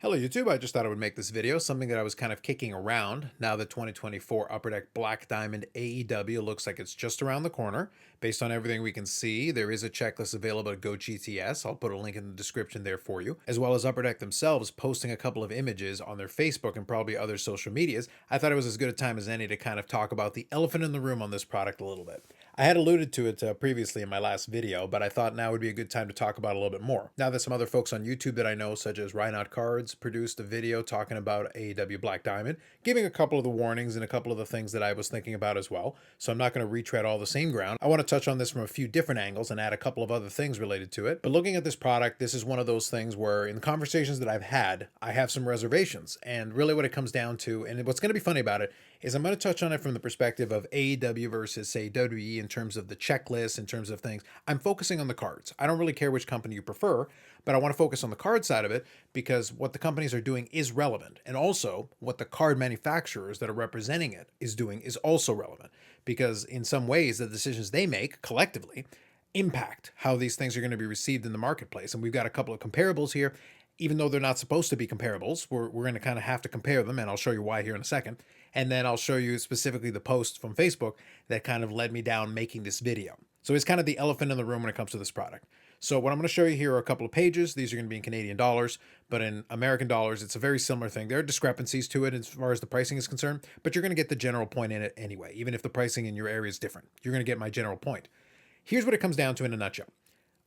Hello YouTube, I just thought I would make this video, something that I was kind of kicking around now that 2024 Upper Deck Black Diamond AEW looks like it's just around the corner. Based on everything we can see, there is a checklist available at GoGTS. I'll put a link in the description there for you, as well as Upper Deck themselves posting a couple of images on their Facebook and probably other social medias. I thought it was as good a time as any to kind of talk about the elephant in the room on this product a little bit. I had alluded to it previously in my last video, but I thought now would be a good time to talk about it a little bit more. Now that some other folks on YouTube that I know, such as Rhinout Cards, produced a video talking about AEW Black Diamond, giving a couple of the warnings and a couple of the things that I was thinking about as well. So I'm not going to retread all the same ground. I want to touch on this from a few different angles and add a couple of other things related to it. But looking at this product, this is one of those things where in the conversations that I've had, I have some reservations. And really what it comes down to, and what's going to be funny about it, is I'm going to touch on it from the perspective of AEW versus, say, WWE in terms of the checklist, in terms of things. I'm focusing on the cards. I don't really care which company you prefer, but I want to focus on the card side of it because what the companies are doing is relevant. And also, what the card manufacturers that are representing it is doing is also relevant because in some ways, the decisions they make collectively impact how these things are going to be received in the marketplace. And we've got a couple of comparables here. Even though they're not supposed to be comparables, we're going to kind of have to compare them, and I'll show you why here in a second. And then I'll show you specifically the post from Facebook that kind of led me down making this video. So it's kind of the elephant in the room when it comes to this product. So what I'm going to show you here are a couple of pages. These are going to be in Canadian dollars, but in American dollars, it's a very similar thing. There are discrepancies to it as far as the pricing is concerned, but you're going to get the general point in it anyway. Even if the pricing in your area is different, you're going to get my general point. Here's what it comes down to in a nutshell.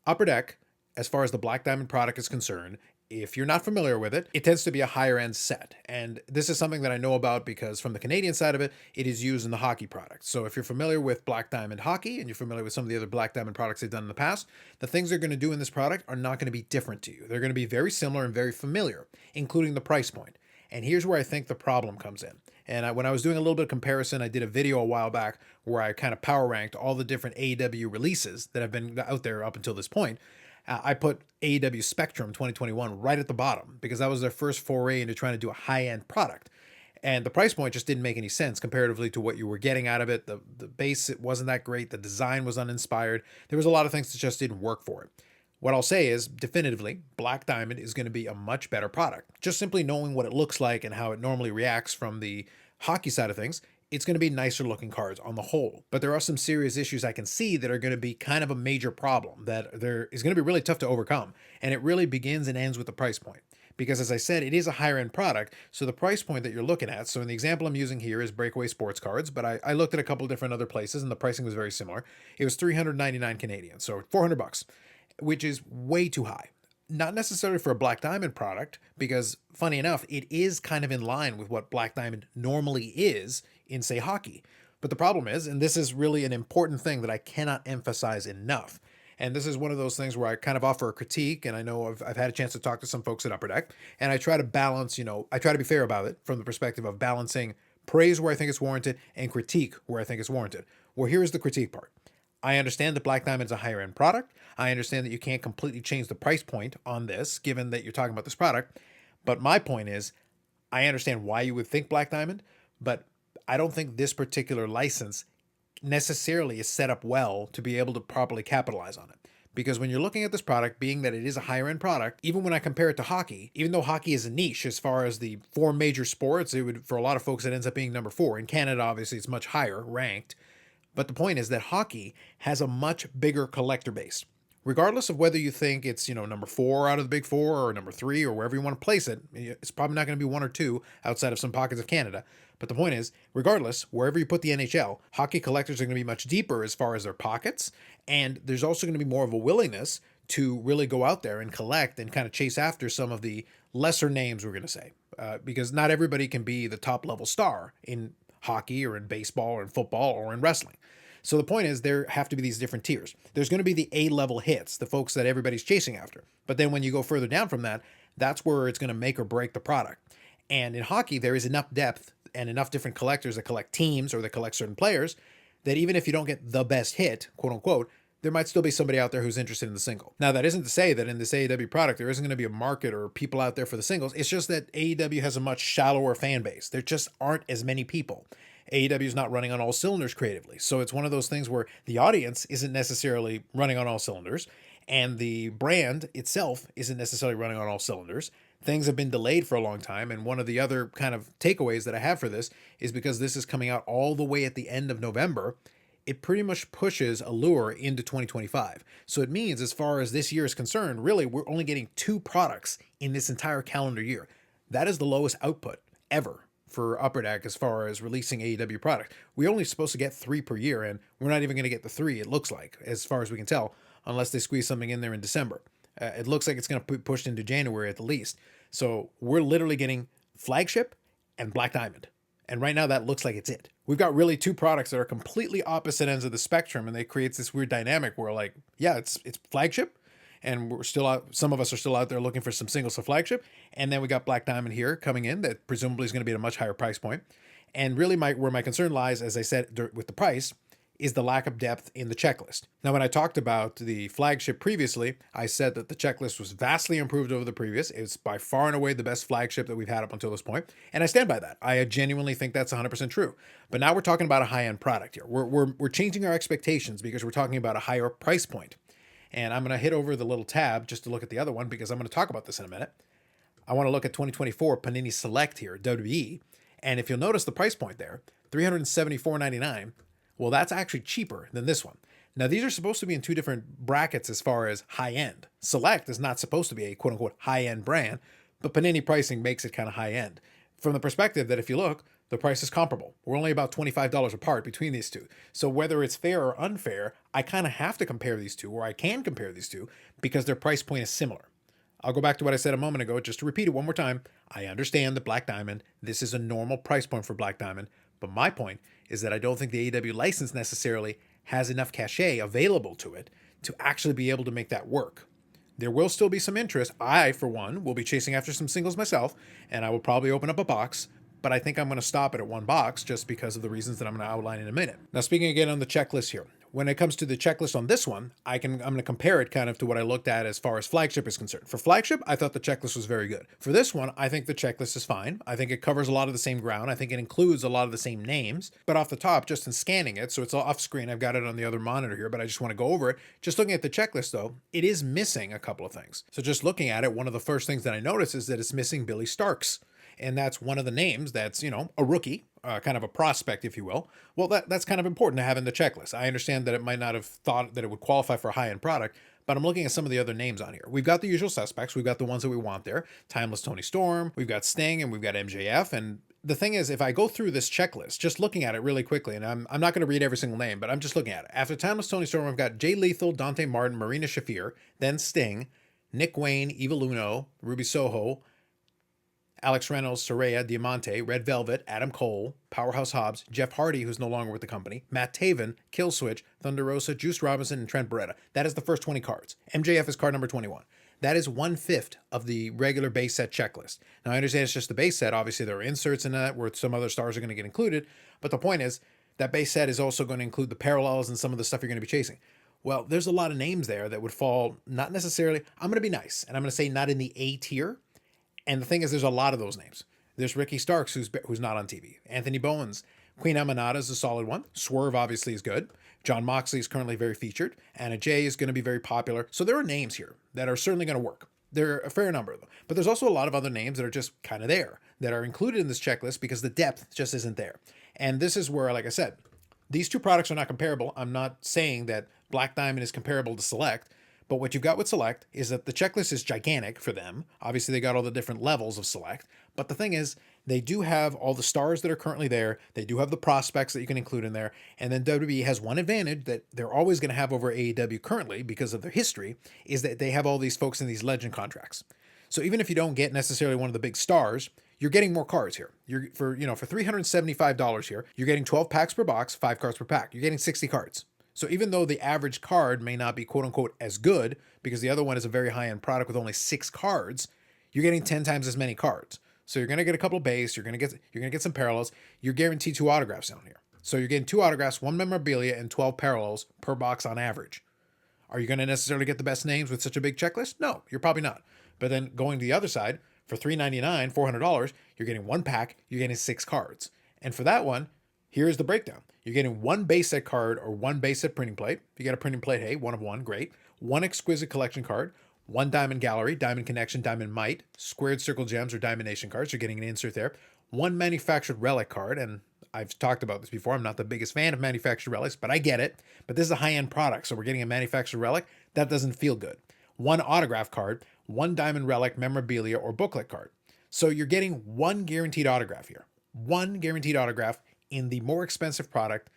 Upper Deck, as far as the Black Diamond product is concerned, if you're not familiar with it, it tends to be a higher end set. And this is something that I know about because from the Canadian side of it, it is used in the hockey product. So if you're familiar with Black Diamond hockey and you're familiar with some of the other Black Diamond products they've done in the past, the things they're going to do in this product are not going to be different to you. They're going to be very similar and very familiar, including the price point. And here's where I think the problem comes in. And when I was doing a little bit of comparison, I did a video a while back where I kind of power ranked all the different AEW releases that have been out there up until this point. I put AEW Spectrum 2021 right at the bottom because that was their first foray into trying to do a high-end product. And the price point just didn't make any sense comparatively to what you were getting out of it. The base, it wasn't that great. The design was uninspired. There was a lot of things that just didn't work for it. What I'll say is, definitively, Black Diamond is going to be a much better product. Just simply knowing what it looks like and how it normally reacts from the hockey side of things, it's going to be nicer looking cards on the whole. But there are some serious issues I can see that are going to be kind of a major problem that there is going to be really tough to overcome. And it really begins and ends with the price point. Because as I said, it is a higher end product. So the price point that you're looking at, so in the example I'm using here is Breakaway Sports Cards, but I looked at a couple different other places and the pricing was very similar. It was 399 Canadian, so 400 bucks, which is way too high. Not necessarily for a Black Diamond product, because funny enough, it is kind of in line with what Black Diamond normally is in, say, hockey. But the problem is, and this is really an important thing that I cannot emphasize enough, and this is one of those things where I kind of offer a critique, and I know I've had a chance to talk to some folks at Upper Deck, and I try to balance, I try to be fair about it from the perspective of balancing praise where I think it's warranted and critique where I think it's warranted. Well, here's the critique part. I understand that Black Diamond is a higher end product. I understand that you can't completely change the price point on this, given that you're talking about this product. But my point is, I understand why you would think Black Diamond, but I don't think this particular license necessarily is set up well to be able to properly capitalize on it. Because when you're looking at this product, being that it is a higher end product, even when I compare it to hockey, even though hockey is a niche as far as the four major sports, it would, for a lot of folks, it ends up being number 4. In Canada, obviously, it's much higher ranked. But the point is that hockey has a much bigger collector base. Regardless of whether you think it's, number 4 out of the big 4 or number 3 or wherever you want to place it, it's probably not going to be 1 or 2 outside of some pockets of Canada. But the point is, regardless, wherever you put the NHL, hockey collectors are going to be much deeper as far as their pockets. And there's also going to be more of a willingness to really go out there and collect and kind of chase after some of the lesser names, we're going to say. Because not everybody can be the top level star in hockey or in baseball or in football or in wrestling. So the point is there have to be these different tiers. There's going to be the A-level hits, the folks that everybody's chasing after. But then when you go further down from that, that's where it's going to make or break the product. And in hockey, there is enough depth and enough different collectors that collect teams or that collect certain players that even if you don't get the best hit, quote unquote, there might still be somebody out there who's interested in the single. Now, that isn't to say that in this AEW product, there isn't going to be a market or people out there for the singles. It's just that AEW has a much shallower fan base. There just aren't as many people. AEW is not running on all cylinders creatively. So it's one of those things where the audience isn't necessarily running on all cylinders and the brand itself isn't necessarily running on all cylinders. things have been delayed for a long time. And one of the other kind of takeaways that I have for this is because this is coming out all the way at the end of November, it pretty much pushes Allure into 2025. So it means, as far as this year is concerned, really, we're only getting 2 products in this entire calendar year. That is the lowest output ever for Upper Deck as far as releasing AEW product. We're only supposed to get 3 per year, and we're not even going to get the 3, it looks like, as far as we can tell, unless they squeeze something in there in December. It looks like it's going to be pushed into January at the least. So we're literally getting Flagship and Black Diamond. And right now that looks like it's it. We've got really 2 products that are completely opposite ends of the spectrum, and they creates this weird dynamic where, like, yeah, it's Flagship, and we're still out. Some of us are still out there looking for some singles for Flagship, and then we got Black Diamond here coming in that presumably is going to be at a much higher price point. And really, where my concern lies, as I said with the price, is the lack of depth in the checklist. Now, when I talked about the Flagship previously, I said that the checklist was vastly improved over the previous. It's by far and away the best Flagship that we've had up until this point, and I stand by that. I genuinely think that's 100% true. But now we're talking about a high-end product here. We're changing our expectations because we're talking about a higher price point. And I'm going to hit over the little tab just to look at the other one because I'm going to talk about this in a minute. I want to look at 2024 Panini Select here, WWE. And if you'll notice the price point there, $374.99. Well, that's actually cheaper than this one. Now, these are supposed to be in 2 different brackets as far as high-end. Select is not supposed to be a quote-unquote high-end brand, but Panini pricing makes it kind of high-end. From the perspective that if you look, the price is comparable. We're only about $25 apart between these 2. So whether it's fair or unfair, I kind of have to compare these 2, or I can compare these 2, because their price point is similar. I'll go back to what I said a moment ago, just to repeat it one more time. I understand that Black Diamond, this is a normal price point for Black Diamond, but my point is that I don't think the AEW license necessarily has enough cachet available to it to actually be able to make that work. There will still be some interest. I, for one, will be chasing after some singles myself, and I will probably open up a box, but I think I'm going to stop it at 1 box just because of the reasons that I'm going to outline in a minute. Now, speaking again on the checklist here, when it comes to the checklist on this one, I'm going to compare it kind of to what I looked at as far as Flagship is concerned. For Flagship, I thought the checklist was very good. For this one, I think the checklist is fine. I think it covers a lot of the same ground. I think it includes a lot of the same names, but off the top, just in scanning it, so it's all off screen, I've got it on the other monitor here, but I just want to go over it. Just looking at the checklist though, it is missing a couple of things. So just looking at it, one of the first things that I notice is that it's missing Billy Starks. And that's one of the names that's, a rookie, kind of a prospect, if you will. Well, that's kind of important to have in the checklist. I understand that it might not have thought that it would qualify for a high-end product, but I'm looking at some of the other names on here. We've got the usual suspects. We've got the ones that we want there. Timeless Tony Storm. We've got Sting, and we've got MJF. And the thing is, if I go through this checklist, just looking at it really quickly, and I'm not going to read every single name, but I'm just looking at it. After Timeless Tony Storm, I've got Jay Lethal, Dante Martin, Marina Shafir, then Sting, Nick Wayne, Evil Uno, Ruby Soho, Alex Reynolds, Soraya, Diamante, Red Velvet, Adam Cole, Powerhouse Hobbs, Jeff Hardy, who's no longer with the company, Matt Taven, Killswitch, Thunder Rosa, Juice Robinson, and Trent Beretta. That is the first 20 cards. MJF is card number 21. That is 1/5 of the regular base set checklist. Now, I understand it's just the base set. Obviously, there are inserts in that where some other stars are going to get included. But the point is, that base set is also going to include the parallels and some of the stuff you're going to be chasing. Well, there's a lot of names there that would fall not necessarily, I'm going to be nice, and I'm going to say not in the A tier. And the thing is, there's a lot of those names. There's Ricky Starks, who's not on TV. Anthony Bowens. Queen Amanada is a solid one. Swerve obviously is good. John Moxley is currently very featured. Anna Jay is going to be very popular. So there are names here that are certainly going to work. There are a fair number of them. But there's also a lot of other names that are just kind of there, that are included in this checklist because the depth just isn't there. And this is where, like I said, these 2 products are not comparable. I'm not saying that Black Diamond is comparable to Select. But what you've got with Select is that the checklist is gigantic for them. Obviously, they got all the different levels of Select. But the thing is, they do have all the stars that are currently there. They do have the prospects that you can include in there. And then WWE has one advantage that they're always going to have over AEW currently because of their history, is that they have all these folks in these legend contracts. So even if you don't get necessarily one of the big stars, you're getting more cards here. For $375 here, you're getting 12 packs per box, 5 cards per pack. You're getting 60 cards. So even though the average card may not be quote unquote as good, because the other one is a very high-end product with only 6 cards, you're getting 10 times as many cards. So you're going to get a couple of base, you're going to get some parallels. You're guaranteed 2 autographs down here. So you're getting 2 autographs, 1 memorabilia, and 12 parallels per box on average. Are you going to necessarily get the best names with such a big checklist? No, you're probably not. But then going to the other side, for $399, $400, you're getting 1 pack, you're getting 6 cards. And for that one, here's the breakdown. You're getting 1 base set card or 1 base set printing plate. If you get a printing plate, hey, 1 of 1, great. 1 exquisite collection card, one Diamond Gallery, Diamond Connection, Diamond Might, Squared Circle Gems or Diamond Nation cards. You're getting an insert there. One manufactured relic card, and I've talked about this before. I'm not the biggest fan of manufactured relics, but I get it. But this is a high-end product, so we're getting a manufactured relic. That doesn't feel good. One autograph card, one Diamond Relic, memorabilia, or booklet card. So you're getting one guaranteed autograph here. One guaranteed autograph in the more expensive product.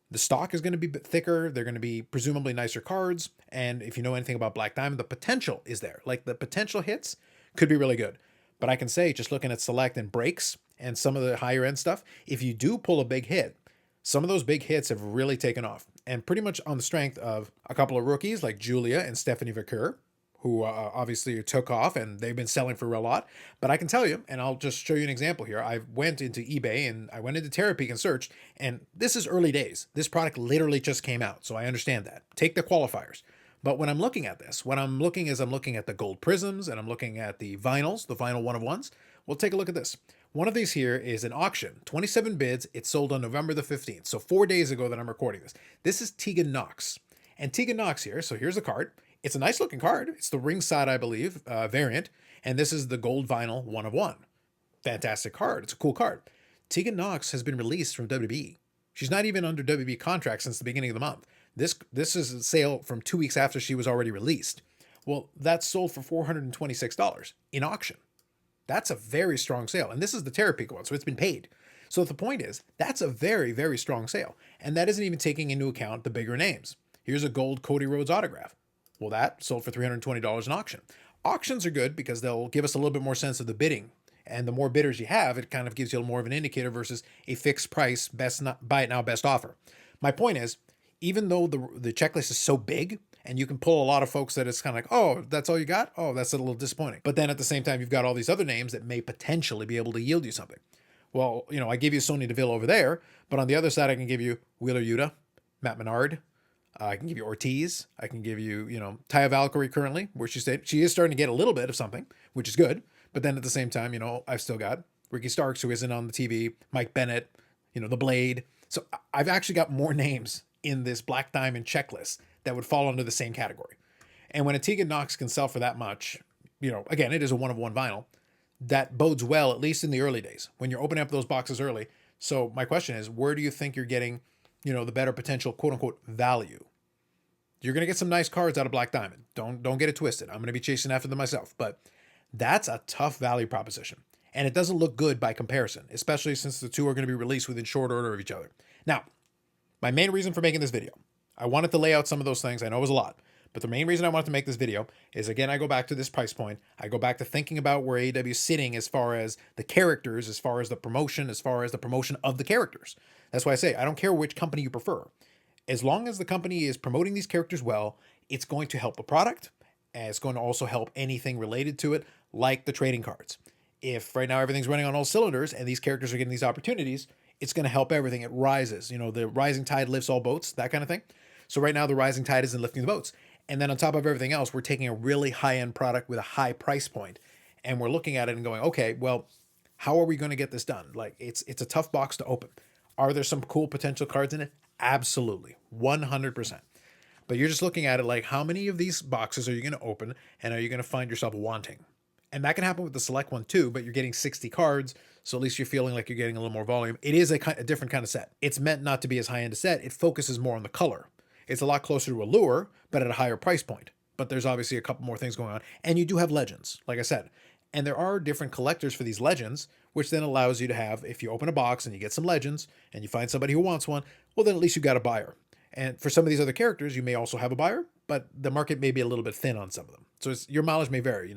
The stock is going to be thicker. They're going to be presumably nicer cards. And if you know anything about Black Diamond, the potential is there. Like the potential hits could be really good. But I can say, just looking at Select and breaks and some of the higher end stuff, if you do pull a big hit, some of those big hits have really taken off. And pretty much on the strength of a couple of rookies like Julia and Stephanie Vercur, who obviously took off and they've been selling for a lot. But I can tell you, and I'll just show you an example here. I went into eBay and I went into Terapeak and searched, and this is early days. This product literally just came out, so I understand that. Take the qualifiers. But when I'm looking at this, what I'm looking is I'm looking at the gold prisms and I'm looking at the vinyls, the vinyl one-of-ones. Well, take a look at this. One of these here is an auction, 27 bids. It sold on November the 15th, so 4 days ago that I'm recording this. This is Tegan Knox. And Tegan Knox here, so here's the card. It's a nice looking card. It's the ringside, I believe, variant. And this is the gold vinyl one-of-one. Fantastic card. It's a cool card. Tegan Knox has been released from WWE. She's not even under WWE contract since the beginning of the month. This is a sale from 2 weeks after she was already released. Well, that's sold for $426 in auction. That's a very strong sale. And this is the Terapeak one, so it's been paid. So the point is, that's a very, very strong sale. And that isn't even taking into account the bigger names. Here's a gold Cody Rhodes autograph. Well, that sold for $320 in auction. Auctions are good because they'll give us a little bit more sense of the bidding. And the more bidders you have, it kind of gives you more of an indicator versus a fixed price, buy it now, best offer. My point is, even though the checklist is so big, and you can pull a lot of folks that it's kind of like, oh, that's all you got? Oh, that's a little disappointing. But then at the same time, you've got all these other names that may potentially be able to yield you something. Well, I gave you Sonya Deville over there, but on the other side, I can give you Wheeler Yuta, Matt Menard, I can give you Ortiz. I can give you, Taya Valkyrie currently, where she is starting to get a little bit of something, which is good. But then at the same time, I've still got Ricky Starks, who isn't on the TV, Mike Bennett, the Blade. So I've actually got more names in this Black Diamond checklist that would fall under the same category. And when a Tegan Knox can sell for that much, again, it is a one-of-one vinyl, that bodes well, at least in the early days, when you're opening up those boxes early. So my question is, where do you think you're getting the better potential quote-unquote value? You're going to get some nice cards out of Black Diamond. Don't get it twisted. I'm going to be chasing after them myself. But that's a tough value proposition. And it doesn't look good by comparison, especially since the two are going to be released within short order of each other. Now, my main reason for making this video, I wanted to lay out some of those things. I know it was a lot. But the main reason I wanted to make this video is, again, I go back to this price point. I go back to thinking about where AEW is sitting as far as the characters, as far as the promotion, as far as the promotion of the characters. That's why I say I don't care which company you prefer. As long as the company is promoting these characters well, it's going to help the product, and it's going to also help anything related to it, like the trading cards. If right now everything's running on all cylinders and these characters are getting these opportunities, it's going to help everything. It rises. The rising tide lifts all boats, that kind of thing. So right now the rising tide isn't lifting the boats. And then on top of everything else, we're taking a really high-end product with a high price point, and we're looking at it and going, okay, well, how are we going to get this done? Like, it's a tough box to open. Are there some cool potential cards in it? Absolutely, 100%. But you're just looking at it like, how many of these boxes are you going to open, and are you going to find yourself wanting? And that can happen with the Select one too, but you're getting 60 cards, so at least you're feeling like you're getting a little more volume. It is a different kind of set. It's meant not to be as high-end a set. It focuses more on the color. It's a lot closer to Allure, but at a higher price point. But there's obviously a couple more things going on. And you do have legends, like I said. And there are different collectors for these legends, which then allows you to have, if you open a box and you get some legends, and you find somebody who wants one, well, then at least you got a buyer. And for some of these other characters, you may also have a buyer, but the market may be a little bit thin on some of them. So your mileage may vary,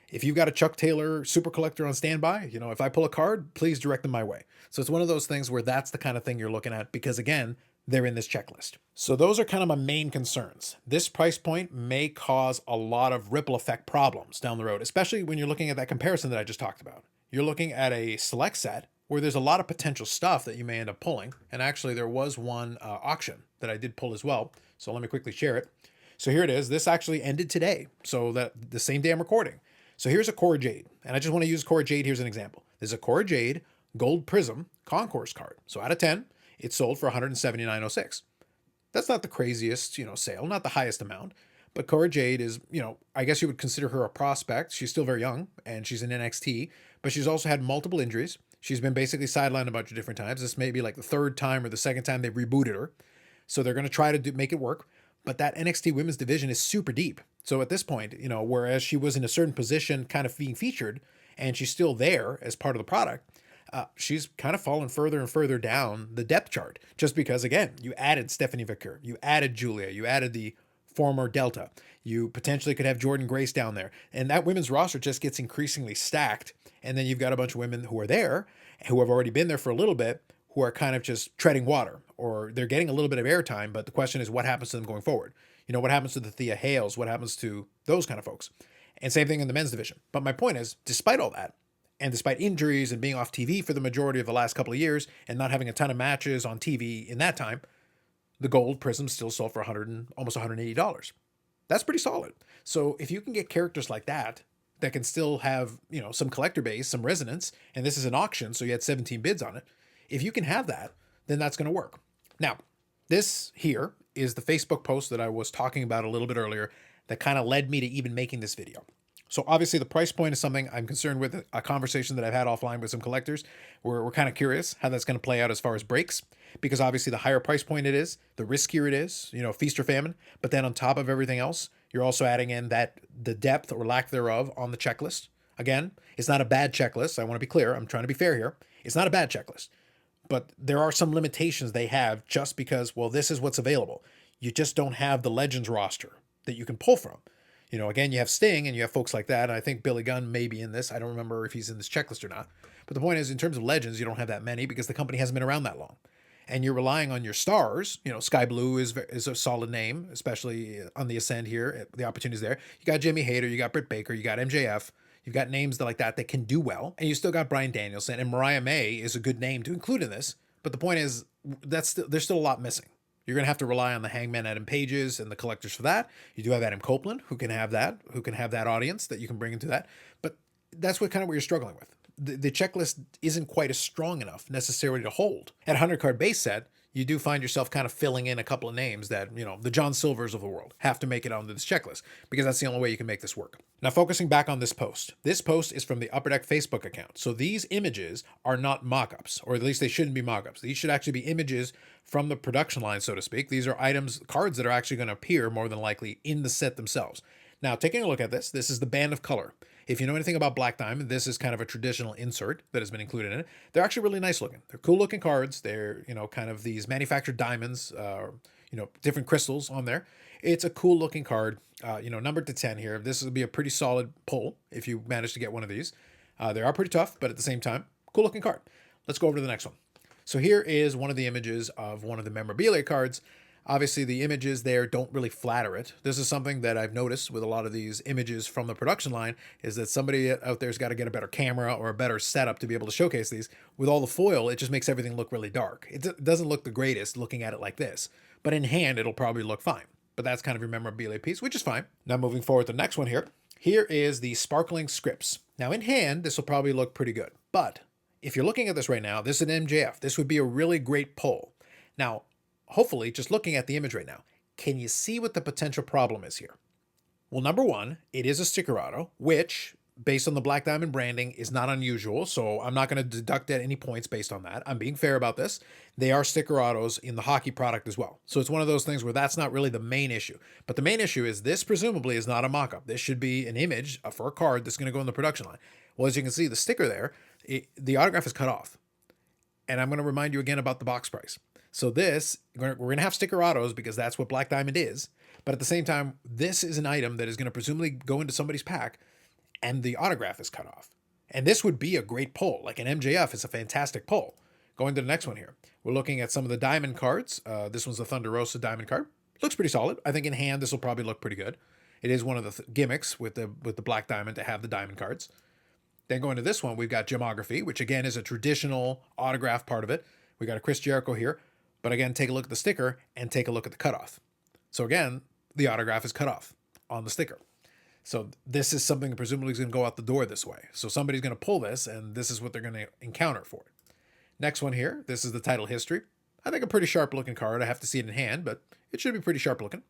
If you've got a Chuck Taylor super collector on standby, if I pull a card, please direct them my way. So it's one of those things where that's the kind of thing you're looking at because, again, they're in this checklist. So those are kind of my main concerns. This price point may cause a lot of ripple effect problems down the road, especially when you're looking at that comparison that I just talked about. You're looking at a Select set where there's a lot of potential stuff that you may end up pulling. And actually, there was one auction that I did pull as well. So let me quickly share it. So here it is. This actually ended today. So that the same day I'm recording. So here's a Cora Jade. And I just want to use Cora Jade. Here's an example. There's a Cora Jade Gold Prism Concourse card. So out of 10, it sold for $179.06. That's not the craziest, sale, not the highest amount, But Cora Jade is, I guess you would consider her a prospect. She's still very young, and she's in NXT, but she's also had multiple injuries. She's been basically sidelined a bunch of different times. This may be like the third time or the second time they've rebooted her. So they're going to try to make it work. But that NXT women's division is super deep. So at this point, whereas she was in a certain position kind of being featured, and she's still there as part of the product, she's kind of fallen further and further down the depth chart. Just because, again, you added Stephanie Vicker, you added Julia, you added the former Delta. You potentially could have Jordan Grace down there. And that women's roster just gets increasingly stacked. And then you've got a bunch of women who are there, who have already been there for a little bit, who are kind of just treading water, or they're getting a little bit of airtime. But the question is, what happens to them going forward? What happens to the Thea Hales? What happens to those kind of folks? And same thing in the men's division. But my point is, despite all that, and despite injuries and being off TV for the majority of the last couple of years and not having a ton of matches on TV in that time, the gold prism still sold for almost $180. That's pretty solid. So if you can get characters like that can still have, some collector base, some resonance, and this is an auction, so you had 17 bids on it. If you can have that, then that's going to work. Now, this here is the Facebook post that I was talking about a little bit earlier that kind of led me to even making this video. So obviously the price point is something I'm concerned with, a conversation that I've had offline with some collectors. We're kind of curious how that's going to play out as far as breaks, because obviously the higher price point it is, the riskier it is, feast or famine. But then on top of everything else, you're also adding in that the depth or lack thereof on the checklist. Again, it's not a bad checklist. I want to be clear. I'm trying to be fair here. It's not a bad checklist, but there are some limitations they have just because, well, this is what's available. You just don't have the Legends roster that you can pull from. Again, you have Sting and you have folks like that. And I think Billy Gunn may be in this. I don't remember if he's in this checklist or not. But the point is, in terms of Legends, you don't have that many because the company hasn't been around that long. And you're relying on your stars. Sky Blue is a solid name, especially on the ascend here. The opportunities there. You got Jimmy Hayter, you got Britt Baker, you got MJF. You've got names like that can do well. And you still got Bryan Danielson. And Mariah May is a good name to include in this. But the point is, there's still a lot missing. You're going to have to rely on the Hangman Adam Pages and the collectors for that. You do have Adam Copeland, who can have that audience that you can bring into that. But that's what you're struggling with. The checklist isn't quite as strong enough necessarily to hold. At 100 card base set, you do find yourself kind of filling in a couple of names that, the John Silvers of the world have to make it onto this checklist because that's the only way you can make this work. Now, focusing back on this post. This post is from the Upper Deck Facebook account. So these images are not mock-ups, or at least they shouldn't be mock-ups. These should actually be images from the production line, so to speak. These are cards that are actually going to appear more than likely in the set themselves. Now, taking a look at this is the band of color. If you know anything about Black Diamond, this is kind of a traditional insert that has been included in it. They're actually really nice looking. They're cool looking cards. They're, kind of these manufactured diamonds, different crystals on there. It's a cool looking card, numbered to 10 here. This will be a pretty solid pull if you manage to get one of these. They are pretty tough, but at the same time, cool looking card. Let's go over to the next one. So here is one of the images of one of the memorabilia cards. Obviously, the images there don't really flatter it. This is something that I've noticed with a lot of these images from the production line is that somebody out there's got to get a better camera or a better setup to be able to showcase these. With all the foil, it just makes everything look really dark. It doesn't look the greatest looking at it like this, but in hand, it'll probably look fine. But that's kind of your memorabilia piece, which is fine. Now, moving forward to the next one here. Here is the sparkling scripts. Now, in hand, this will probably look pretty good. But if you're looking at this right now, this is an MJF. This would be a really great pull. Now, hopefully, just looking at the image right now, can you see what the potential problem is here? Well, number one, it is a sticker auto, which, based on the Black Diamond branding, is not unusual. So I'm not going to deduct at any points based on that. I'm being fair about this. They are sticker autos in the hockey product as well. So it's one of those things where that's not really the main issue. But the main issue is this presumably is not a mock-up. This should be an image for a card that's going to go in the production line. Well, as you can see, the sticker there, the autograph is cut off. And I'm going to remind you again about the box price. So we're going to have sticker autos because that's what Black Diamond is. But at the same time, this is an item that is going to presumably go into somebody's pack and the autograph is cut off. And this would be a great pull. Like an MJF is a fantastic pull. Going to the next one here. We're looking at some of the diamond cards. This one's the Thunder Rosa diamond card. Looks pretty solid. I think in hand, this will probably look pretty good. It is one of the gimmicks with the Black Diamond to have the diamond cards. Then going to this one, we've got Gemography, which again is a traditional autograph part of it. We got a Chris Jericho here. But again, take a look at the sticker and take a look at the cutoff. So again, the autograph is cut off on the sticker. So this is something that presumably is going to go out the door this way. So somebody's going to pull this, and this is what they're going to encounter for it. Next one here, this is the title history. I think a pretty sharp looking card. I have to see it in hand, but it should be pretty sharp looking.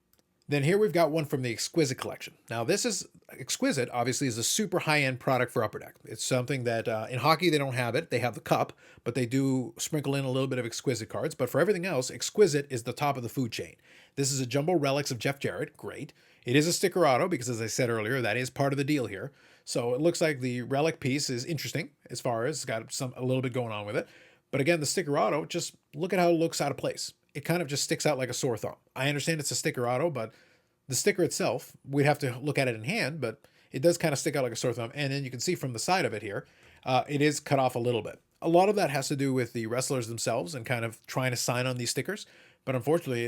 Then here we've got one from the Exquisite collection. Now this is Exquisite, obviously, is a super high-end product for Upper Deck. It's something that in hockey they don't have it. They have the cup, but they do sprinkle in a little bit of Exquisite cards. But for everything else, Exquisite is the top of the food chain. This is a Jumbo Relics of Jeff Jarrett. Great. It is a sticker auto because, as I said earlier, that is part of the deal here. So it looks like the relic piece is interesting as far as it's got a little bit going on with it. But again, the sticker auto, just look at how it looks out of place. It kind of just sticks out like a sore thumb. I understand it's a sticker auto, but the sticker itself, we'd have to look at it in hand, but it does kind of stick out like a sore thumb. And then you can see from the side of it here, it is cut off a little bit. A lot of that has to do with the wrestlers themselves and kind of trying to sign on these stickers. But unfortunately,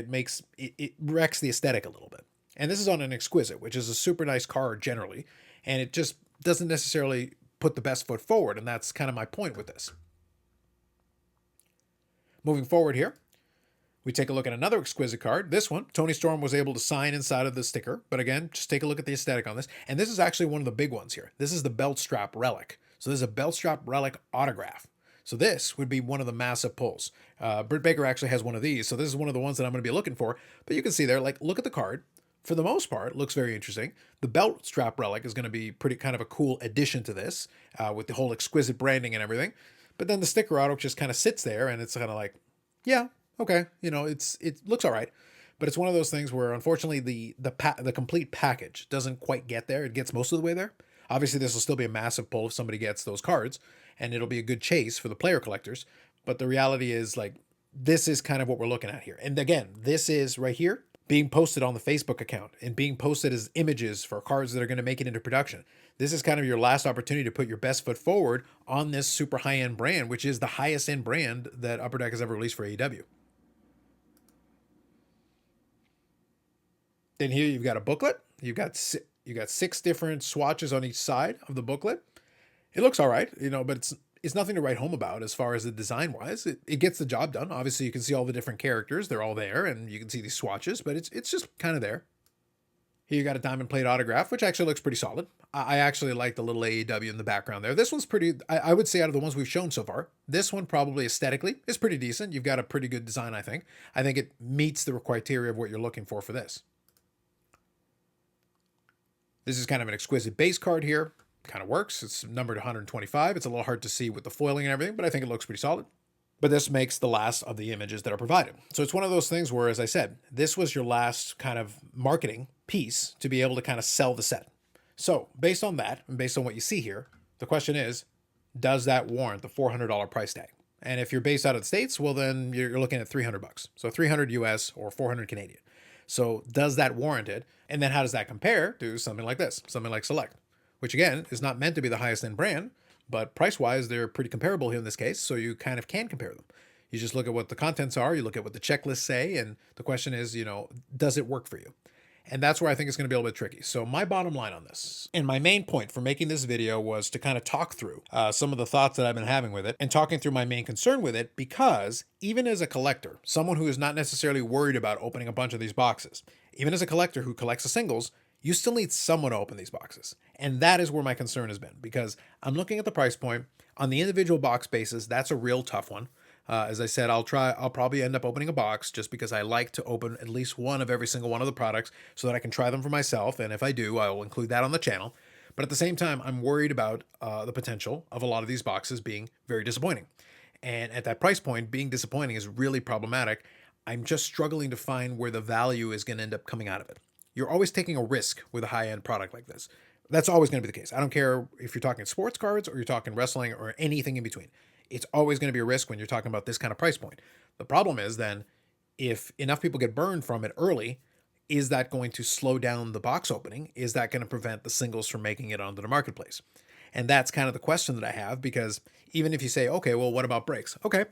it wrecks the aesthetic a little bit. And this is on an Exquisite, which is a super nice card generally. And it just doesn't necessarily put the best foot forward. And that's kind of my point with this. Moving forward here, we take a look at another Exquisite card. This one, Tony Storm was able to sign inside of the sticker. But again, just take a look at the aesthetic on this. And this is actually one of the big ones here. This is the belt strap relic. So this is a belt strap relic autograph. So this would be one of the massive pulls. Britt Baker actually has one of these. So this is one of the ones that I'm going to be looking for. But you can see there, like, look at the card. For the most part, it looks very interesting. The belt strap relic is going to be pretty kind of a cool addition to this with the whole Exquisite branding and everything. But then the sticker auto just kind of sits there and it's kind of like, yeah, okay, it looks all right, but it's one of those things where unfortunately the complete package doesn't quite get there. It gets most of the way there. Obviously, this will still be a massive pull if somebody gets those cards, and it'll be a good chase for the player collectors. But the reality is, like, this is kind of what we're looking at here. And again, this is right here being posted on the Facebook account and being posted as images for cards that are going to make it into production. This is kind of your last opportunity to put your best foot forward on this super high-end brand, which is the highest end brand that Upper Deck has ever released for AEW. Then here you've got a booklet. You got 6 different swatches on each side of the booklet. It looks all right, but it's nothing to write home about as far as the design wise. It gets the job done. Obviously, you can see all the different characters; they're all there, and you can see these swatches. But it's just kind of there. Here you got a diamond plate autograph, which actually looks pretty solid. I actually like the little AEW in the background there. This one's pretty. I would say out of the ones we've shown so far, this one probably aesthetically is pretty decent. You've got a pretty good design, I think. I think it meets the criteria of what you're looking for this. This is kind of an Exquisite base card here. Kind of works. It's numbered 125. It's a little hard to see with the foiling and everything, but I think it looks pretty solid. But this makes the last of the images that are provided. So it's one of those things where, as I said, this was your last kind of marketing piece to be able to kind of sell the set. So based on that, and based on what you see here, the question is, does that warrant the $400 price tag? And if you're based out of the States, well, then you're looking at $300. So 300 US or 400 Canadian. So does that warrant it? And then how does that compare to something like this, something like Select, which again is not meant to be the highest end brand, but price-wise, they're pretty comparable here in this case, so you kind of can compare them. You just look at what the contents are, you look at what the checklists say, and the question is, does it work for you? And that's where I think it's going to be a little bit tricky. So my bottom line on this, and my main point for making this video was to kind of talk through some of the thoughts that I've been having with it and talking through my main concern with it, because even as a collector, someone who is not necessarily worried about opening a bunch of these boxes, even as a collector who collects the singles, you still need someone to open these boxes. And that is where my concern has been, because I'm looking at the price point on the individual box basis. That's a real tough one. As I said, I'll probably end up opening a box just because I like to open at least one of every single one of the products so that I can try them for myself. And if I do, I will include that on the channel. But at the same time, I'm worried about the potential of a lot of these boxes being very disappointing. And at that price point, being disappointing is really problematic. I'm just struggling to find where the value is going to end up coming out of it. You're always taking a risk with a high-end product like this. That's always going to be the case. I don't care if you're talking sports cards or you're talking wrestling or anything in between. It's always going to be a risk when you're talking about this kind of price point. The problem is then, if enough people get burned from it early, is that going to slow down the box opening? Is that going to prevent the singles from making it onto the marketplace? And that's kind of the question that I have, because even if you say, okay, well, what about breaks? Okay,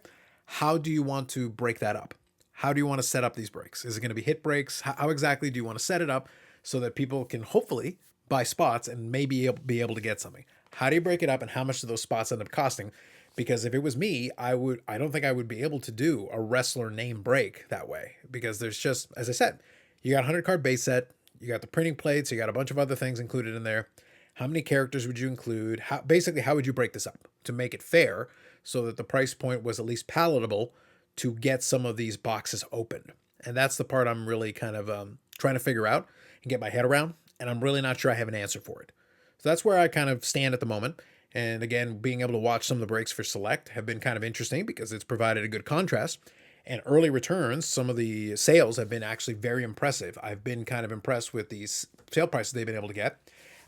how do you want to break that up? How do you want to set up these breaks? Is it going to be hit breaks? How exactly do you want to set it up so that people can hopefully buy spots and maybe be able to get something? How do you break it up, and how much do those spots end up costing? Because if it was me, I don't think I would be able to do a wrestler name break that way, because there's just, as I said, you got a 100 card base set, you got the printing plates, you got a bunch of other things included in there. How many characters would you include? How would you break this up to make it fair so that the price point was at least palatable to get some of these boxes open? And that's the part I'm really kind of trying to figure out and get my head around, and I'm really not sure I have an answer for it. So that's where I kind of stand at the moment. And again, being able to watch some of the breaks for Select have been kind of interesting because it's provided a good contrast. And early returns, some of the sales have been actually very impressive. I've been kind of impressed with these sale prices they've been able to get.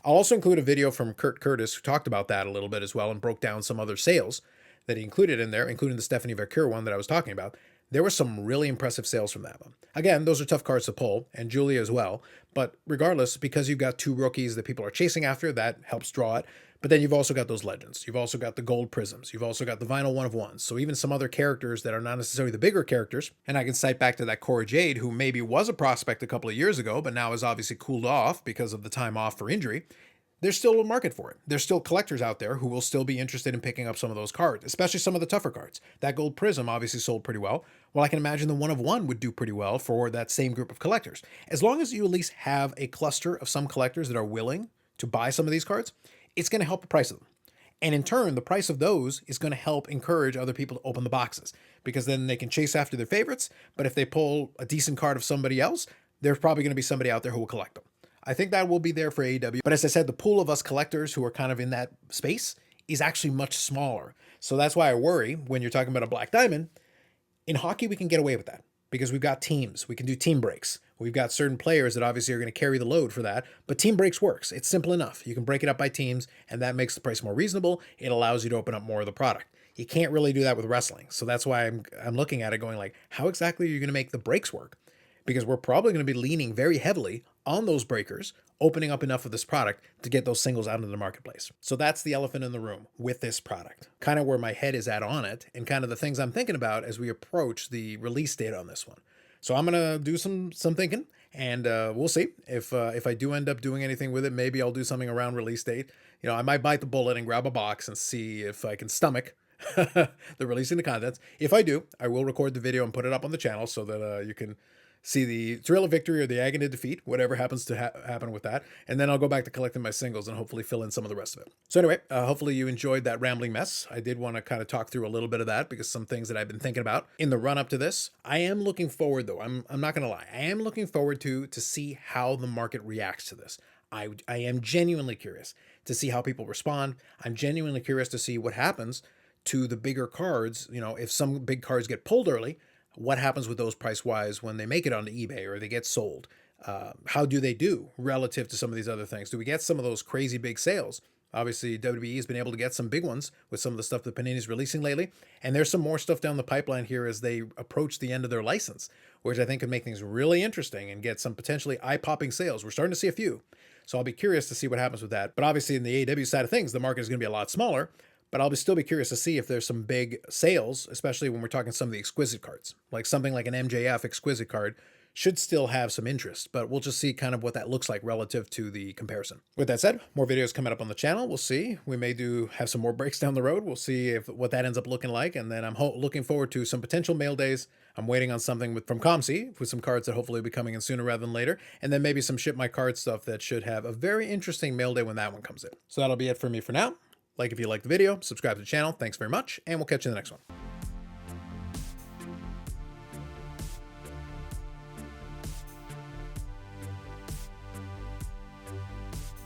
I'll also include a video from Kurt Curtis who talked about that a little bit as well and broke down some other sales that he included in there, including the Stephanie Vercure one that I was talking about. There were some really impressive sales from that one. Again, those are tough cards to pull, and Julia as well. But regardless, because you've got two rookies that people are chasing after, that helps draw it. But then you've also got those legends. You've also got the gold prisms. You've also got the vinyl one of ones. So even some other characters that are not necessarily the bigger characters. And I can cite back to that Cora Jade, who maybe was a prospect a couple of years ago, but now is obviously cooled off because of the time off for injury. There's still a market for it. There's still collectors out there who will still be interested in picking up some of those cards, especially some of the tougher cards. That gold prism obviously sold pretty well. Well, I can imagine the one of one would do pretty well for that same group of collectors. As long as you at least have a cluster of some collectors that are willing to buy some of these cards, it's going to help the price of them. And in turn, the price of those is going to help encourage other people to open the boxes because then they can chase after their favorites. But if they pull a decent card of somebody else, there's probably going to be somebody out there who will collect them. I think that will be there for AEW. But as I said, the pool of us collectors who are kind of in that space is actually much smaller. So that's why I worry when you're talking about a Black Diamond. In hockey, we can get away with that because we've got teams. We can do team breaks. We've got certain players that obviously are going to carry the load for that, but team breaks works. It's simple enough. You can break it up by teams, and that makes the price more reasonable. It allows you to open up more of the product. You can't really do that with wrestling. So that's why I'm looking at it going like, how exactly are you going to make the breaks work? Because we're probably going to be leaning very heavily on those breakers, opening up enough of this product to get those singles out into the marketplace. So that's the elephant in the room with this product. Kind of where my head is at on it and kind of the things I'm thinking about as we approach the release date on this one. So I'm going to do some thinking, and we'll see if I do end up doing anything with it. Maybe I'll do something around release date. You know, I might bite the bullet and grab a box and see if I can stomach the releasing the contents. If I do, I will record the video and put it up on the channel so that you can see the thrill of victory or the agony of defeat, whatever happens to happen with that. And then I'll go back to collecting my singles and hopefully fill in some of the rest of it. So anyway, hopefully you enjoyed that rambling mess. I did want to kind of talk through a little bit of that because some things that I've been thinking about in the run up to this. I am looking forward though. I'm not going to lie. I am looking forward to see how the market reacts to this. I am genuinely curious to see how people respond. I'm genuinely curious to see what happens to the bigger cards. You know, if some big cards get pulled early, what happens with those price-wise when they make it onto eBay or they get sold? How do they do relative to some of these other things? Do we get some of those crazy big sales? Obviously, WWE has been able to get some big ones with some of the stuff that Panini's releasing lately. And there's some more stuff down the pipeline here as they approach the end of their license, which I think could make things really interesting and get some potentially eye-popping sales. We're starting to see a few. So I'll be curious to see what happens with that. But obviously, in the AEW side of things, the market is going to be a lot smaller. But I'll still be curious to see if there's some big sales, especially when we're talking some of the exquisite cards. Like something like an MJF exquisite card should still have some interest, but we'll just see kind of what that looks like relative to the comparison. With that said, more videos coming up on the channel. We'll see. We may have some more breaks down the road. We'll see what that ends up looking like. And then I'm looking forward to some potential mail days. I'm waiting on something from ComC with some cards that hopefully will be coming in sooner rather than later. And then maybe some Ship My Card stuff that should have a very interesting mail day when that one comes in. So that'll be it for me for now. Like if you liked the video, subscribe to the channel. Thanks very much, and we'll catch you in the next one.